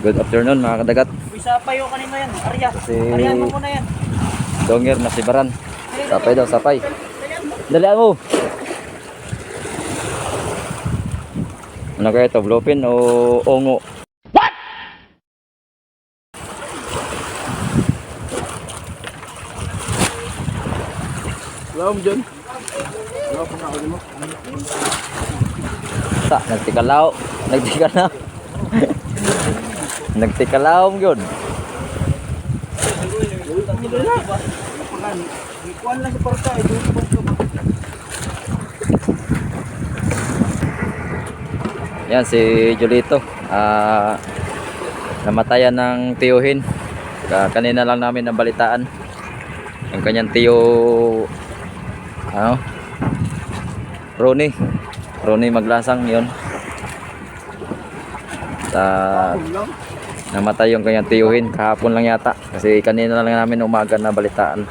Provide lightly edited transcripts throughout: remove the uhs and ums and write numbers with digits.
Good afternoon mga kadagat. Sapay o kanino yan? Arya. Si Arya mo muna yan. Donger na si Baran. Sapay daw, sapay. Dalian mo. Ano kaya ito? Bluefin o ongo? What? Wala mo dyan. Wala ko na ako mo. Nagtikalaw. Nagtikalaw. Nagtikalaw mo yun. Ikuan lang sa porta. Yan si Julito. Namatayan ng tiyuhin. Kanina lang namin nabalitaan. Ang kanyang tiyo Ronnie Maglasang yon. Namatay yung kanyang tiyuhin kahapon lang yata kasi kanina lang namin umaga na balitaan.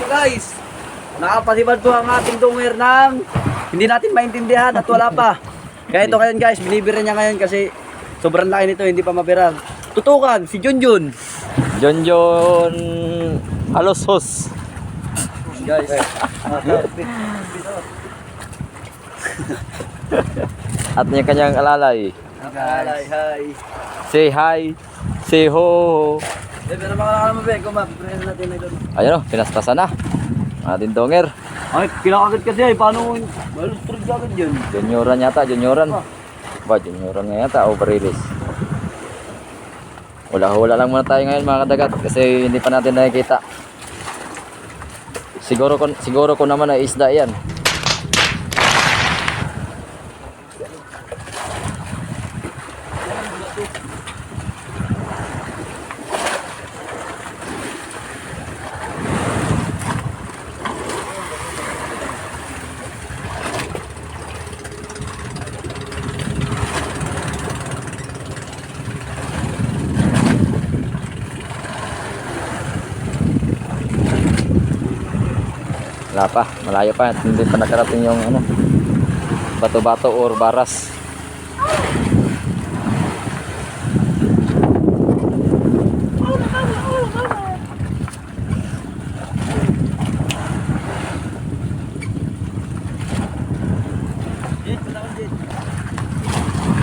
Guys, nakapasibad po ang ating Donger ng hindi natin maintindihan at wala pa. Kaya ito ngayon guys, binibira niya ngayon kasi sobrang laki nito, hindi pa mapira. Tutukan, si Junjun. Junjun Alosos. Guys, at yung kanyang alalay. hi. Say hi. Say ho. Pero makakala mo ba, kumapipirahan natin na doon. Ayun o, pinastasan na. Ating Donger. Ay, kinakagat kasi ay, paano malustrid agad yun? Junioran yata, junioran. Ba, junioran nga yata, over-release. Wala lang muna tayo ngayon mga kadagat kasi hindi pa natin nakikita. Siguro ko naman ay isda yan. Wala pa, malayo pa, hindi pa nakarating yung bato-bato or baras.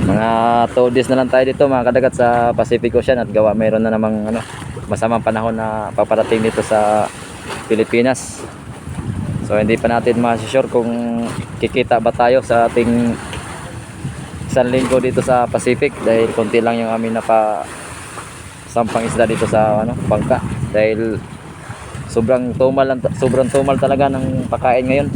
Mga 2 days na lang tayo dito mga kadagat sa Pacific Ocean at gawa mayroon na namang masamang panahon na paparating dito sa Pilipinas. So hindi pa natin ma-sure kung kikita ba tayo sa ating 1 linggo dito sa Pacific dahil konti lang yung amin sampang isda dito sa bangka dahil sobrang tumal talaga ng pagkain ngayon.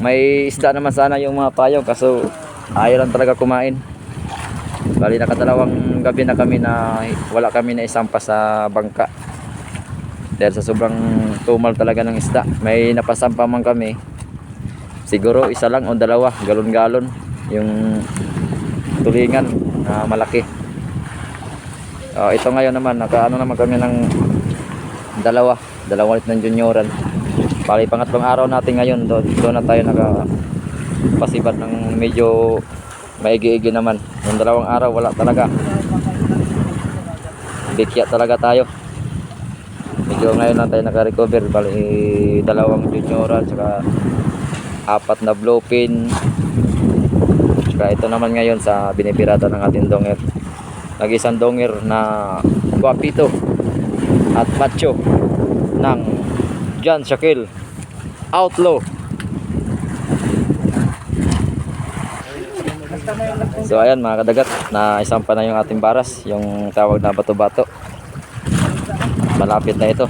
May isda naman sana yung mga payong kaso ayaw lang talaga kumain. Bali nakadalawang gabi na kami na wala kami na isampa sa bangka dahil sa sobrang tumal talaga ng isda. May napasampa man kami, siguro 1 lang o 2 galon-galon yung tulingan na malaki. Ito ngayon naman nakaano naman kami ng dalawa ulit ng junioran. Bali pangatlong araw natin ngayon, doon na tayo nakapasibad ng medyo maigi-igi naman. Yung 2 araw wala talaga, bikya talaga tayo. Medyo ngayon lang tayo naka-recover. Bali 2 junioran saka 4 na bluefin. Saka ito naman ngayon sa binibirata ng ating Donger. Nag-isang Donger na guapito at macho ng John Shaquille Outlaw. So ayan mga kadagat, na isampa na yung ating baras, yung tawag na bato-bato. Malapit na ito.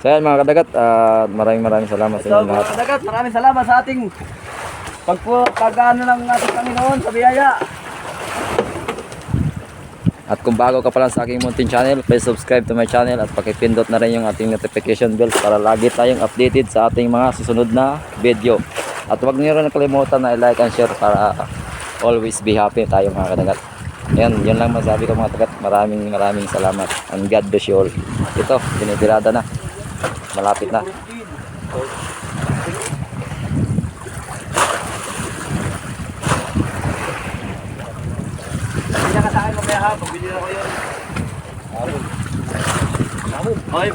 So ayan mga kadagat, maraming salamat sa inyo lahat. Mga kadagat, maraming salamat sa ating pag-ano ng ating Panginoon sa biyaya. At kung bago ka pa lang sa aking munting channel, please subscribe to my channel at pakipindot na rin yung ating notification bell para lagi tayong updated sa ating mga susunod na video. At huwag niyo rin nakalimutan na i-like and share para always be happy tayo mga kadagat. Yun lang masabi ko mga kadagat. Maraming salamat. And God bless you all. Ito, binibirada na. Malapit na. Hindi ka sa akin mamaya ha, pagbili na ko yun. Ay,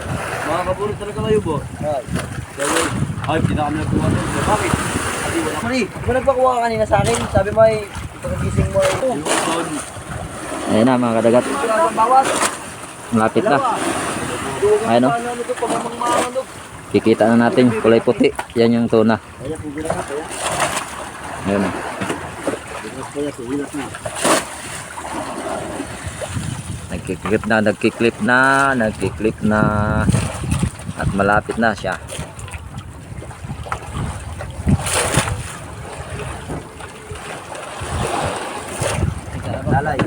mga kabulot talaga kayo po. Ay, hindi na kami nagkuha doon. Bakit? Hindi wala ka rin. Di ba nagpakuha ka kanina sa akin? Sabi mo ay, pagkagising mo ay... Ayan na mga kadagat. Bawas. Malapit na. Ayun o. Ano ito, pamamang Kikita na natin kulay puti. Yan yung tuna. Ayun o. Nagkiklip na. At malapit na siya.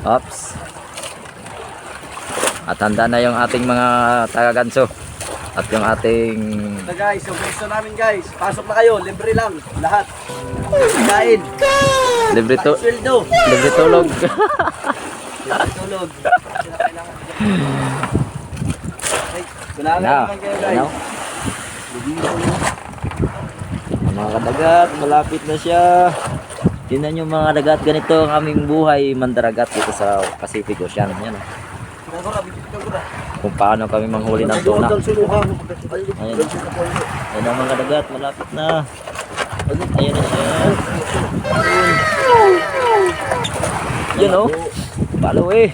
Oops. At handa na yung ating mga taga-ganso. At yung ating Ito guys, yung gusto namin guys. Pasok na kayo, libre lang. Lahat. Kain. libre Sweldo. tulog. Tulog. Kailangan Na. naman kayo guys. Ano? Mga kadagat, malapit na siya. Tingnan nyo mga kadagat, ganito ang aming buhay mandaragat dito sa Pacific Ocean. Yan, oh. Kung paano kami manghuli ng tuna. Ayan. Ayan ang mga kadagat, malapit na. Ayan na siya. Yan o. Palo eh.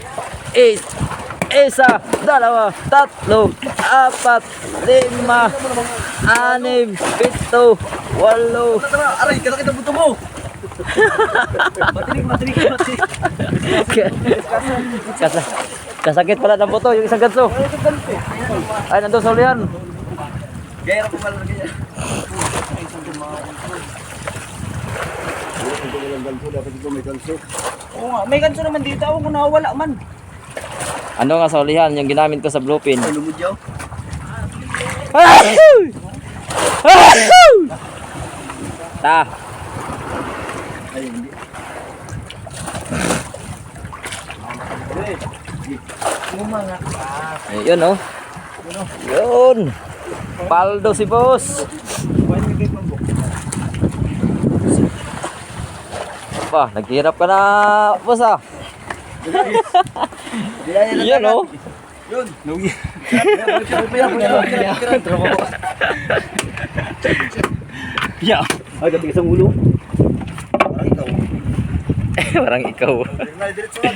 Isa, dalawa, tatlo, apat, lima, anim, pito, walo. Aray, kalaki ng buto mo. Matinig. Kasakit pala ng buto, yung isang ganso. Ay, nandun sa ulihan. Gaya ko malaki yan. Oo nga, may ganso naman dito. Ako kung nawawala man. Ano nga sa ulihan, yung ginamit ko sa bluepin. Lumod yaw. Ta. Ay, hindi. Ayun oh. Yun. Paldo si boss. Pa, naghirap ka na, boss ah. Yan oh. Yun. Lugi. Yeah. Ay, gabi isang ulo. Parang ikaw. Parang ikaw. Diretso na.